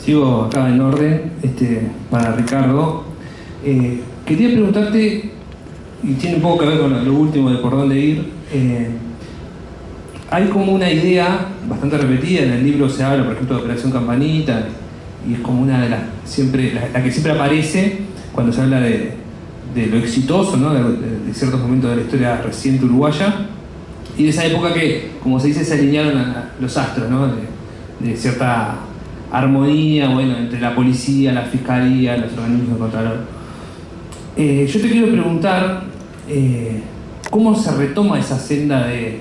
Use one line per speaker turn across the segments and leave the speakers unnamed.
Sigo acá en orden, para Ricardo. Quería preguntarte, y tiene un poco que ver con lo último de por dónde ir. Hay como una idea bastante repetida, en el libro se habla, por ejemplo, de Operación Campanita, y es como una de las la que siempre aparece cuando se habla de lo exitoso, ¿no? de ciertos momentos de la historia reciente uruguaya, y de esa época que, como se dice, se alinearon los astros, ¿no? de cierta armonía, bueno, entre la policía, la fiscalía, los organismos de contralor. Yo te quiero preguntar, ¿cómo se retoma esa senda de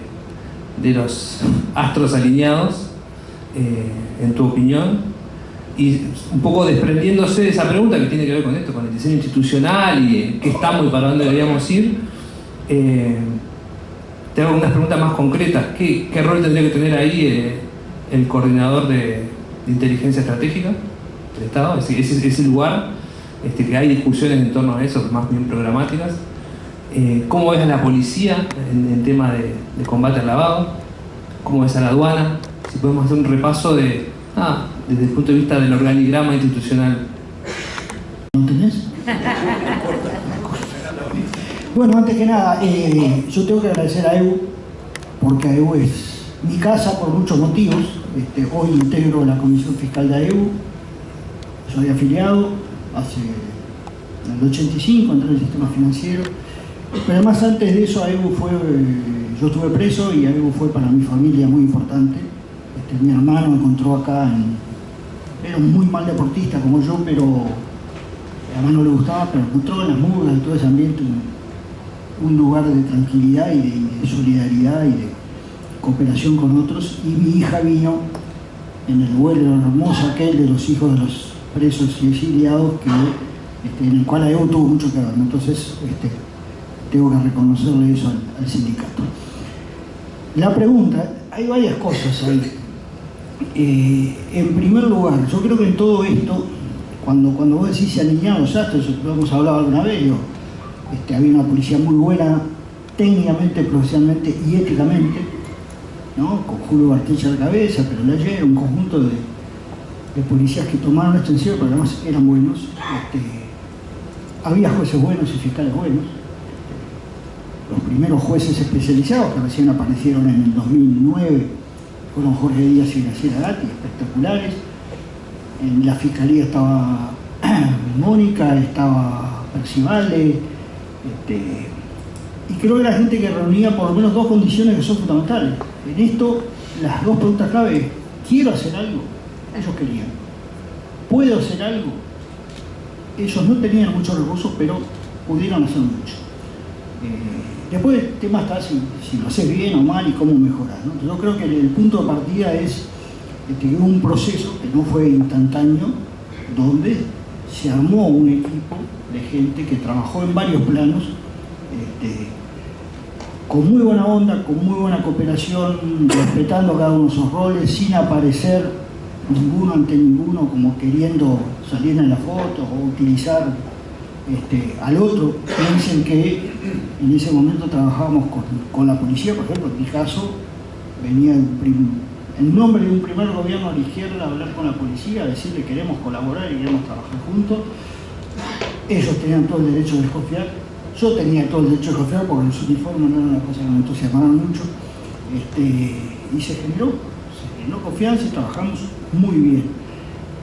los astros alineados, en tu opinión? Y un poco desprendiéndose de esa pregunta que tiene que ver con esto, con el diseño institucional y en qué estamos y para dónde deberíamos ir, te hago unas preguntas más concretas. ¿Qué rol tendría que tener ahí el coordinador de inteligencia estratégica del Estado? Es decir, ese lugar, que hay discusiones en torno a eso, más bien programáticas. ¿Cómo ves a la policía en tema de combate al lavado? ¿Cómo ves a la aduana? Si podemos hacer un repaso desde el punto de vista del organigrama institucional.
¿No tenés? Bueno, antes que nada, yo tengo que agradecer a EBU, porque EBU es mi casa por muchos motivos. Hoy integro la Comisión Fiscal de EBU, soy afiliado, en el 85 entré en el sistema financiero, pero además antes de eso AEBU yo estuve preso y AEBU fue para mi familia muy importante. Mi hermano me encontró acá, era un muy mal deportista como yo, pero además no le gustaba, pero encontró en las murgas y todo ese ambiente un lugar de tranquilidad y de solidaridad y de cooperación con otros. Y mi hija vino en el vuelo hermoso aquel de los hijos de los presos y exiliados, en el cual AEBU tuvo mucho que ver. Entonces tengo que reconocerle eso al sindicato. La pregunta, hay varias cosas ahí. En primer lugar, yo creo que en todo esto, cuando vos decís se alinearon los astros, lo hemos hablado alguna vez, había una policía muy buena técnicamente, profesionalmente y éticamente, ¿no? Con Julio Bartecha a la cabeza, pero la ayer un conjunto de policías que tomaron esto en serio, pero además eran buenos. Había jueces buenos y fiscales buenos. Los primeros jueces especializados que recién aparecieron en el 2009 fueron Jorge Díaz y Graciela Gatti, espectaculares. En la fiscalía estaba Mónica, estaba Percivale, y creo que era gente que reunía por lo menos dos condiciones que son fundamentales. En esto, las dos preguntas clave es: ¿quiero hacer algo? Ellos querían. ¿Puedo hacer algo? Ellos no tenían muchos recursos, pero pudieron hacer mucho. Después el tema está si lo haces bien o mal y cómo mejorar, ¿no? Yo creo que el punto de partida es un proceso que no fue instantáneo, donde se armó un equipo de gente que trabajó en varios planos, con muy buena onda, con muy buena cooperación, respetando cada uno de sus roles, sin aparecer ninguno ante ninguno, como queriendo salir en la foto o utilizar al otro. Piensen que en ese momento trabajábamos con la policía, por ejemplo. En mi caso venía en nombre de un primer gobierno a la izquierda a hablar con la policía, a decirle queremos colaborar y queremos trabajar juntos. Ellos tenían todo el derecho de desconfiar, yo tenía todo el derecho de desconfiar porque los uniformes no eran una cosa que me entusiasmaron mucho, y se generó confianza y trabajamos muy bien.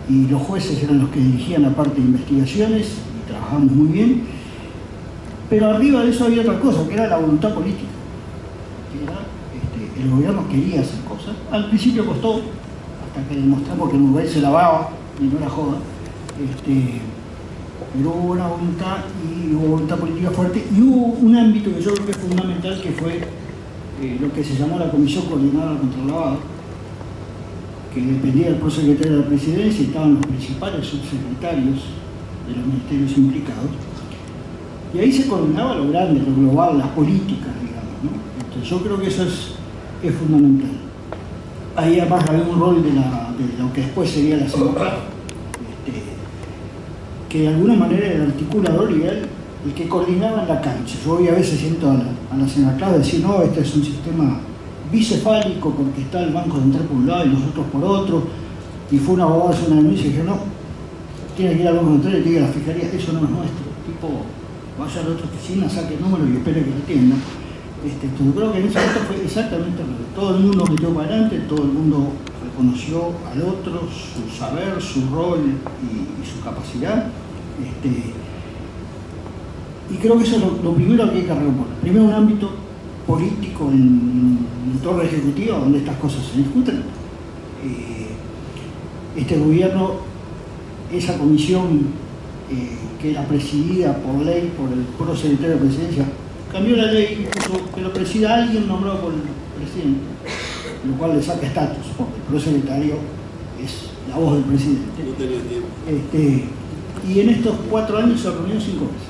Y los jueces eran los que dirigían la parte de investigaciones y trabajamos muy bien. Pero arriba de eso había otra cosa, que era la voluntad política. Que era, el gobierno quería hacer cosas. Al principio costó, hasta que demostramos que en Uruguay se lavaba y no era joda. Pero hubo una voluntad y hubo voluntad política fuerte. Y hubo un ámbito que yo creo que es fundamental, que fue lo que se llamó la Comisión Coordinada contra el Lavado, que dependía del prosecretario de la Presidencia y estaban los principales subsecretarios de los ministerios implicados. Y ahí se coordinaba lo grande, lo global, las políticas, digamos, ¿no? Entonces yo creo que eso es fundamental. Ahí además había un rol de lo que después sería la CEMOCAP, que de alguna manera era el articulador y el que coordinaba en la cancha. Yo hoy a veces siento a la CEMOCAP decir, no, este es un sistema bicefálico porque está el Banco Central por un lado y nosotros por otro. y fue un abogado a hacer una denuncia y dije, no, tiene que ir al Banco Central y tiene que ir a la Fiscalía, eso no es nuestro. Tipo, vaya a la otra oficina, saque el número y espere que lo atienda. Yo creo que en ese momento fue exactamente lo mismo. Todo el mundo metió para adelante, todo el mundo reconoció al otro, su saber, su rol y su capacidad. Y creo que eso es lo primero que hay que recomponer. Primero, un ámbito político en torno ejecutiva donde estas cosas se discuten. Este gobierno, esa comisión que era presidida por ley por el prosecretario de Presidencia, cambió la ley y puso que lo presida alguien nombrado por el presidente, lo cual le saca estatus, porque el prosecretario es la voz del presidente.
No tenía tiempo.
Y en estos 4 años se reunió 5 veces.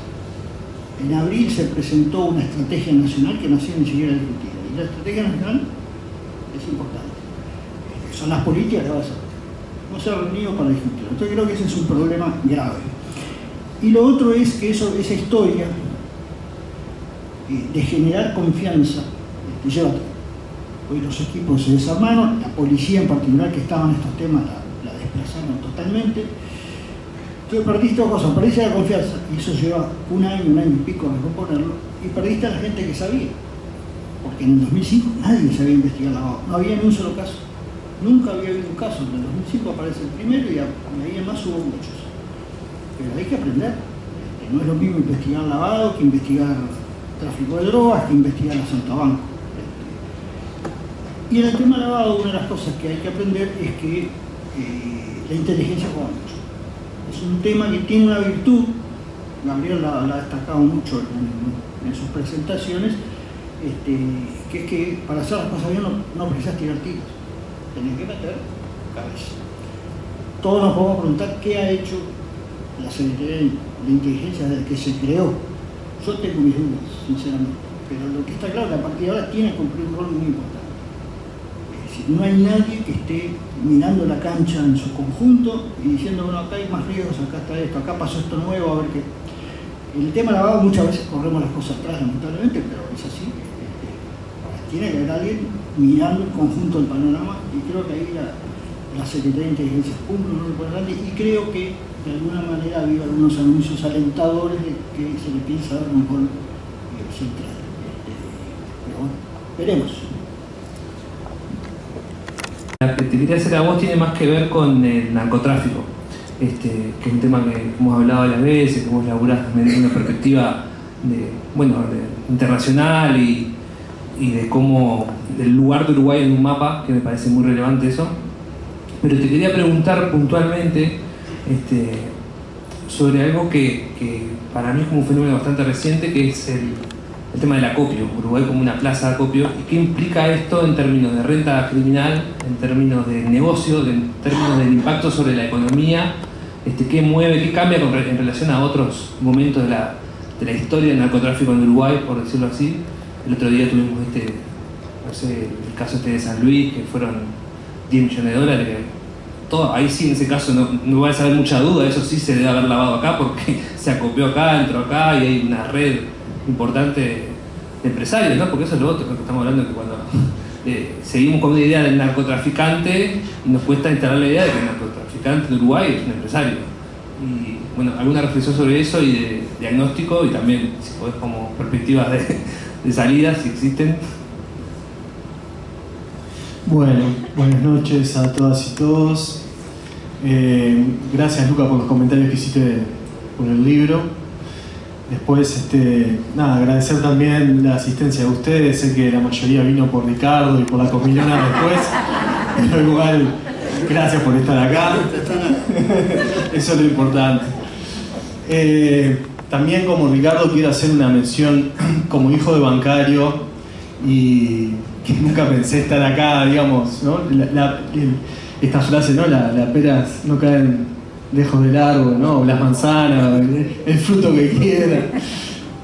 En abril se presentó una estrategia nacional que no ha sido ni siquiera discutida. Y la estrategia nacional es importante. Son las políticas que va a hacer. No se ha reunido para discutirlo. Entonces creo que ese es un problema grave. Y lo otro es que esa historia de generar confianza lleva tiempo. Hoy los equipos se desarmaron, la policía en particular que estaba en estos temas la desplazaron totalmente. Entonces perdiste 2 cosas, perdiste la confianza, y eso lleva un año y pico a recomponerlo, y perdiste a la gente que sabía. Porque en el 2005 nadie sabía investigar lavado, no había ni un solo caso. Nunca había habido un caso, en el 2005 aparece el primero y ahí además hubo muchos. Pero hay que aprender. No es lo mismo investigar lavado que investigar tráfico de drogas, que investigar asalto a banco. Y en el tema lavado, una de las cosas que hay que aprender es que la inteligencia juega mucho. Es un tema que tiene una virtud, Gabriel la ha destacado mucho en sus presentaciones, que es que para hacer las cosas bien no precisas tirar tiros, tenés que meter cabeza. Todos nos podemos preguntar qué ha hecho la Secretaría de Inteligencia desde que se creó. Yo tengo mis dudas, sinceramente, pero lo que está claro es que a partir de ahora tiene que cumplir un rol muy importante. No hay nadie que esté mirando la cancha en su conjunto y diciendo, bueno, acá hay más riesgos, acá está esto, acá pasó esto nuevo, a ver qué. El tema lavado muchas veces corremos las cosas atrás, lamentablemente, pero es así. Tiene que haber alguien mirando en conjunto el panorama, y creo que ahí la Secretaría de Inteligencia cumple un rol importante, y creo que de alguna manera ha habido algunos anuncios alentadores de que se le piensa dar un rol central. Pero bueno, veremos.
La que te quería hacer a vos tiene más que ver con el narcotráfico, que es un tema que hemos hablado varias veces, que vos laburás también desde una perspectiva internacional y de cómo, del lugar de Uruguay en un mapa, que me parece muy relevante eso. Pero te quería preguntar puntualmente sobre algo que para mí es como un fenómeno bastante reciente, que es el tema del acopio, Uruguay como una plaza de acopio, y qué implica esto en términos de renta criminal, en términos de negocio, en términos del impacto sobre la economía, qué mueve, qué cambia en relación a otros momentos de la historia del narcotráfico en Uruguay, por decirlo así. El otro día tuvimos el caso de San Luis, que fueron 10 millones de dólares, ahí sí, en ese caso no va a haber mucha duda, eso sí se debe haber lavado acá, porque se acopió acá, entró acá, y hay una red importante de empresarios, ¿no? Porque eso es lo otro que estamos hablando, que cuando seguimos con una idea del narcotraficante y nos cuesta instalar la idea de que el narcotraficante de Uruguay es un empresario. Y bueno, alguna reflexión sobre eso y de diagnóstico, y también si podés como perspectivas de salida, si existen.
Bueno, buenas noches a todas y todos. Gracias, Luca, por los comentarios que hiciste por el libro. Después, agradecer también la asistencia de ustedes. Sé que la mayoría vino por Ricardo y por la comilona después, pero igual, gracias por estar acá. Eso es lo importante. También, como Ricardo, quiero hacer una mención como hijo de bancario, y que nunca pensé estar acá, digamos, ¿no? Esta frase, ¿no? Las peras no caen lejos del árbol, ¿no? Las manzanas, el fruto que quiera.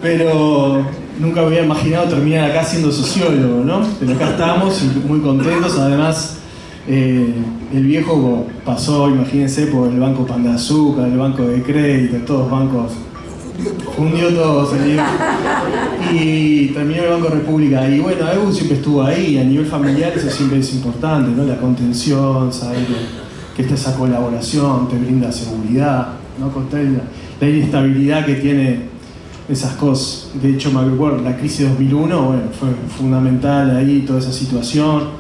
Pero nunca me había imaginado terminar acá siendo sociólogo, ¿no? Pero acá estamos muy contentos. Además, el viejo pasó, imagínense, por el Banco Pan de Azúcar, el Banco de Crédito, todos los bancos. Fundió todo, y terminó el Banco República. Y bueno, Ebu siempre estuvo ahí, a nivel familiar eso siempre es importante, ¿no? La contención, saber que está esa colaboración, te brinda seguridad, ¿no? Contra la inestabilidad que tiene esas cosas. De hecho, me acuerdo, la crisis de 2001, bueno, fue fundamental ahí toda esa situación.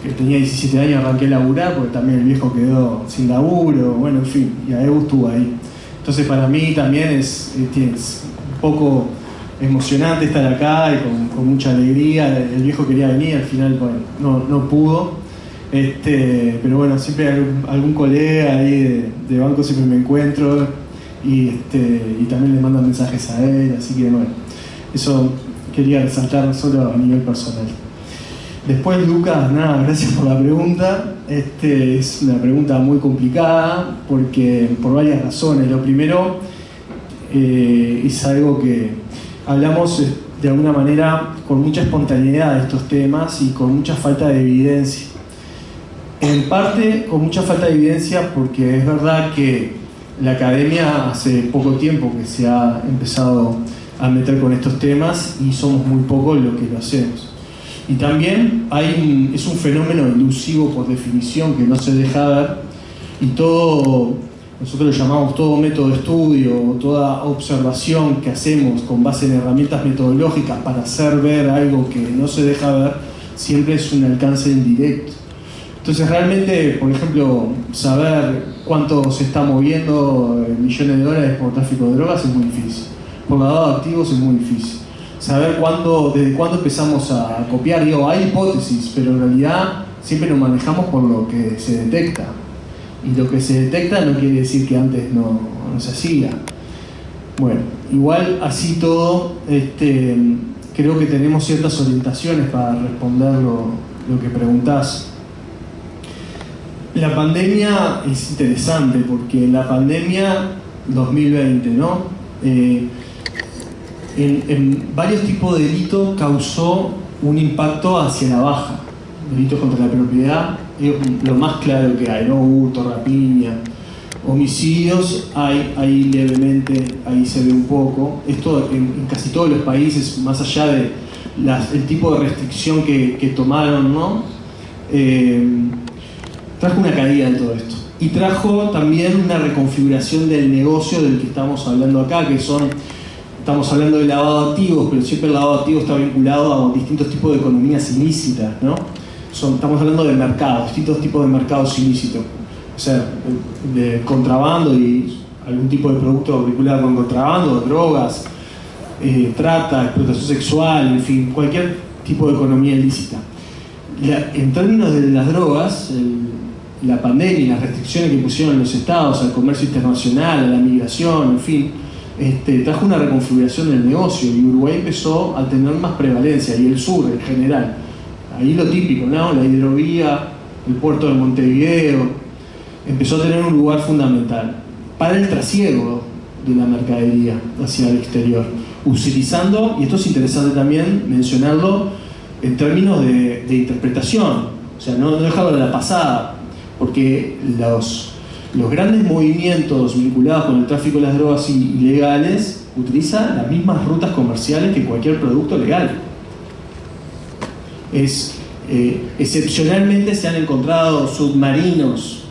Que tenía 17 años, arranqué a laburar porque también el viejo quedó sin laburo, bueno, en fin, y AEU estuvo ahí. Entonces para mí también es un poco emocionante estar acá y con mucha alegría. El viejo quería venir, al final bueno, no pudo. Pero bueno, siempre hay algún colega ahí de banco siempre me encuentro y también le mandan mensajes a él, así que bueno, eso quería resaltar solo a nivel personal. Después, Lucas, nada, gracias por la pregunta. Es una pregunta muy complicada por varias razones. Lo primero es algo que hablamos de alguna manera con mucha espontaneidad de estos temas y con mucha falta de evidencia. En parte con mucha falta de evidencia porque es verdad que la academia hace poco tiempo que se ha empezado a meter con estos temas y somos muy pocos los que lo hacemos. Y también es un fenómeno elusivo por definición que no se deja ver y nosotros lo llamamos todo método de estudio o toda observación que hacemos con base en herramientas metodológicas para hacer ver algo que no se deja ver, siempre es un alcance indirecto. Entonces realmente, por ejemplo, saber cuánto se está moviendo millones de dólares por tráfico de drogas es muy difícil. Por lavado de activos es muy difícil. Saber desde cuándo empezamos a copiar, hay hipótesis, pero en realidad siempre nos manejamos por lo que se detecta. Y lo que se detecta no quiere decir que antes no se hacía. Bueno, igual así todo, creo que tenemos ciertas orientaciones para responder lo que preguntás. La pandemia es interesante porque la pandemia 2020, ¿no? En varios tipos de delitos causó un impacto hacia la baja. Delitos contra la propiedad, lo más claro que hay, ¿no? Hurto, rapiña, homicidios, ahí levemente, ahí se ve un poco. Esto en casi todos los países, más allá de el tipo de restricción que tomaron, ¿no? Trajo una caída de todo esto. Y trajo también una reconfiguración del negocio del que estamos hablando acá, estamos hablando de lavado de activos, pero siempre el lavado de activos está vinculado a distintos tipos de economías ilícitas, ¿no? Estamos hablando de mercados, distintos tipos de mercados ilícitos. O sea, de contrabando y algún tipo de producto vinculado con contrabando, drogas, trata, explotación sexual, en fin, cualquier tipo de economía ilícita. En términos de las drogas, la pandemia y las restricciones que pusieron los estados al comercio internacional, a la migración, en fin, trajo una reconfiguración del negocio y Uruguay empezó a tener más prevalencia, y el sur en general. Ahí lo típico, ¿no? La hidrovía, el puerto de Montevideo, empezó a tener un lugar fundamental para el trasiego de la mercadería hacia el exterior, utilizando, y esto es interesante también mencionarlo en términos de interpretación, o sea, no dejarlo de la pasada, porque los grandes movimientos vinculados con el tráfico de las drogas ilegales utilizan las mismas rutas comerciales que cualquier producto legal. Excepcionalmente se han encontrado submarinos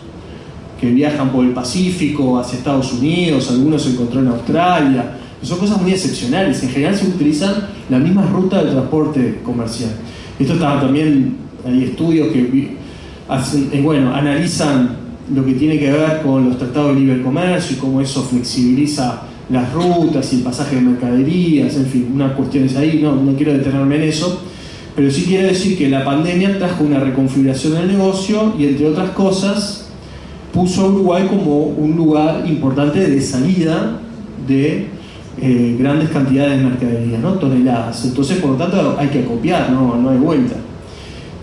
que viajan por el Pacífico hacia Estados Unidos, algunos se encontró en Australia. Son cosas muy excepcionales. En general se utilizan las mismas rutas de transporte comercial. Esto también, hay estudios que analizan lo que tiene que ver con los tratados de libre comercio y cómo eso flexibiliza las rutas y el pasaje de mercaderías, en fin, unas cuestiones ahí, no quiero detenerme en eso, pero sí quiero decir que la pandemia trajo una reconfiguración del negocio y, entre otras cosas, puso a Uruguay como un lugar importante de salida de grandes cantidades de mercadería, ¿no? Toneladas. Entonces, por lo tanto, hay que acopiar, no hay vuelta.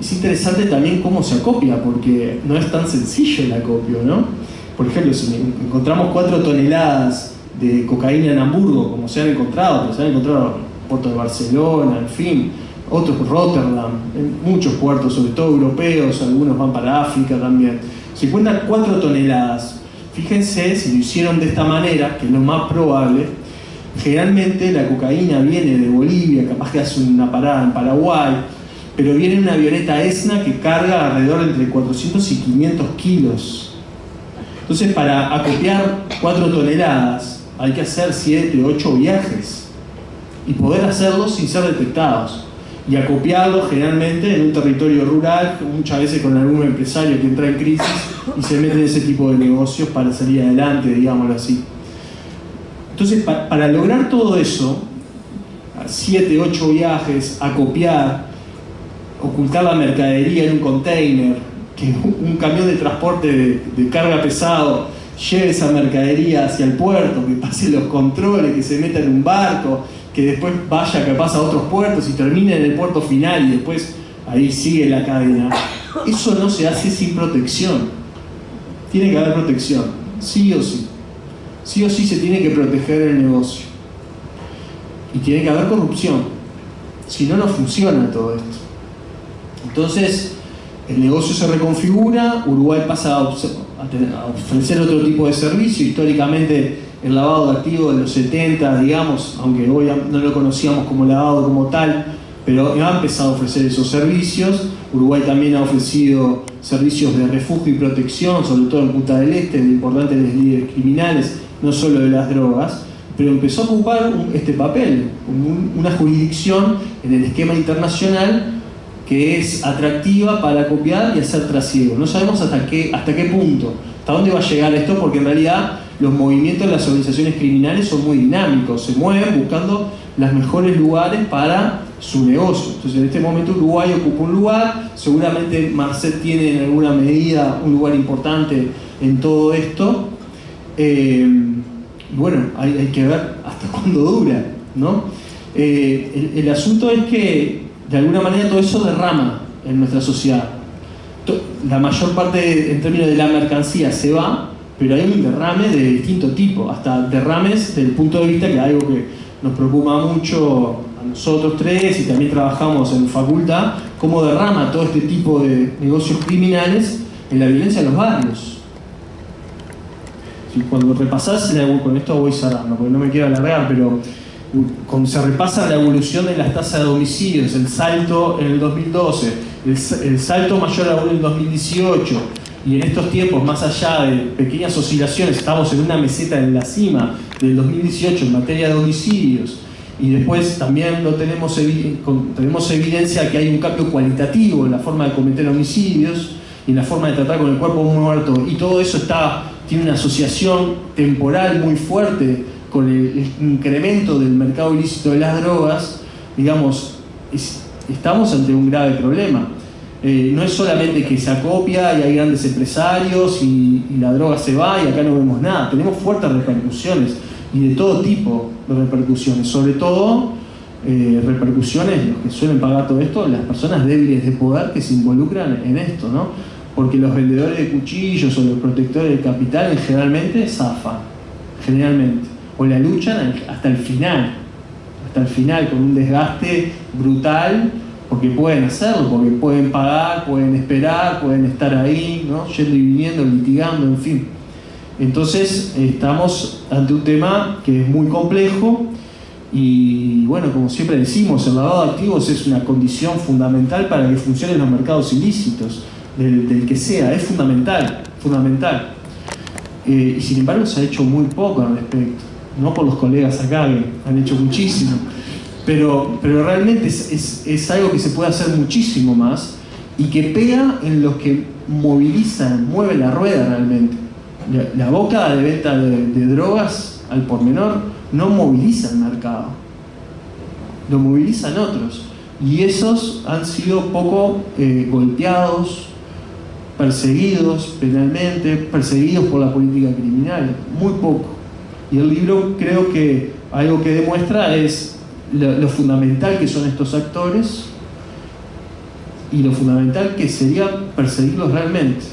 Es interesante también cómo se acopia, porque no es tan sencillo el acopio, ¿no? Por ejemplo, si encontramos 4 toneladas de cocaína en Hamburgo, como se han encontrado, pero se han encontrado en Puerto de Barcelona, en fin, otros Rotterdam, en muchos puertos, sobre todo europeos, algunos van para África también. Se encuentran 4 toneladas. Fíjense si lo hicieron de esta manera, que es lo más probable. Generalmente la cocaína viene de Bolivia, capaz que hace una parada en Paraguay, pero viene una avioneta ESNA que carga alrededor entre 400 y 500 kilos Entonces, para acopiar 4 toneladas hay que hacer 7, 8 viajes y poder hacerlos sin ser detectados. Y acopiarlos generalmente en un territorio rural, muchas veces con algún empresario que entra en crisis y se mete en ese tipo de negocios para salir adelante, digámoslo así. Entonces, para lograr todo eso, 7, 8 viajes, acopiar, ocultar la mercadería en un container, que un camión de transporte de carga pesado lleve esa mercadería hacia el puerto, que pase los controles, que se meta en un barco, que después vaya capaz a otros puertos y termine en el puerto final y después ahí sigue la cadena. Eso no se hace sin protección. Tiene que haber protección, sí o sí. Sí o sí se tiene que proteger el negocio. Y tiene que haber corrupción. Si no, no funciona todo esto. Entonces, el negocio se reconfigura, Uruguay pasa a ofrecer otro tipo de servicio. Históricamente, el lavado de activos de los 70, digamos, aunque hoy no lo conocíamos como lavado como tal, pero ha empezado a ofrecer esos servicios. Uruguay también ha ofrecido servicios de refugio y protección, sobre todo en Punta del Este, de importantes líderes criminales, no solo de las drogas, pero empezó a ocupar este papel, una jurisdicción en el esquema internacional que es atractiva para copiar y hacer trasiego. No sabemos hasta qué punto, hasta dónde va a llegar esto, porque en realidad los movimientos de las organizaciones criminales son muy dinámicos, se mueven buscando los mejores lugares para su negocio. Entonces, en este momento Uruguay ocupa un lugar, seguramente Marcet tiene en alguna medida un lugar importante en todo esto. Bueno, hay que ver hasta cuándo dura, ¿no? El asunto es que de alguna manera todo eso derrama en nuestra sociedad. La mayor parte, en términos de la mercancía, se va, pero hay un derrame de distinto tipo, hasta derrames desde el punto de vista que es algo que nos preocupa mucho a nosotros tres y también trabajamos en facultad, cómo derrama todo este tipo de negocios criminales en la violencia en los barrios. Cuando repasás, con esto voy cerrando, porque no me quiero alargar, pero cuando se repasa la evolución de las tasas de homicidios, el salto en el 2012, el salto mayor aún en el 2018, y en estos tiempos, más allá de pequeñas oscilaciones, estamos en una meseta en la cima del 2018 en materia de homicidios, y después también tenemos evidencia que hay un cambio cualitativo en la forma de cometer homicidios y en la forma de tratar con el cuerpo muerto, y todo eso tiene una asociación temporal muy fuerte con el incremento del mercado ilícito de las drogas. Digamos, estamos ante un grave problema. No es solamente que se acopia y hay grandes empresarios y la droga se va y acá no vemos nada. Tenemos fuertes repercusiones y de todo tipo de repercusiones. Sobre todo, repercusiones, los que suelen pagar todo esto, las personas débiles de poder que se involucran en esto, ¿no? Porque los vendedores de cuchillos o los protectores del capital generalmente zafan, generalmente, o la luchan hasta el final con un desgaste brutal, porque pueden hacerlo, porque pueden pagar, pueden esperar, pueden estar ahí, ¿no? Yendo y viniendo, litigando, en fin. Entonces estamos ante un tema que es muy complejo y bueno, como siempre decimos, el lavado de activos es una condición fundamental para que funcionen los mercados ilícitos. Del que sea, es fundamental. Y sin embargo se ha hecho muy poco al respecto, no por los colegas acá que han hecho muchísimo, pero realmente es algo que se puede hacer muchísimo más y que pega en los que mueve la rueda realmente. La boca de venta de drogas al por menor no moviliza el mercado, lo movilizan otros, y esos han sido poco golpeados, perseguidos penalmente, perseguidos por la política criminal, muy poco. Y el libro creo que algo que demuestra es lo fundamental que son estos actores y lo fundamental que sería perseguirlos realmente.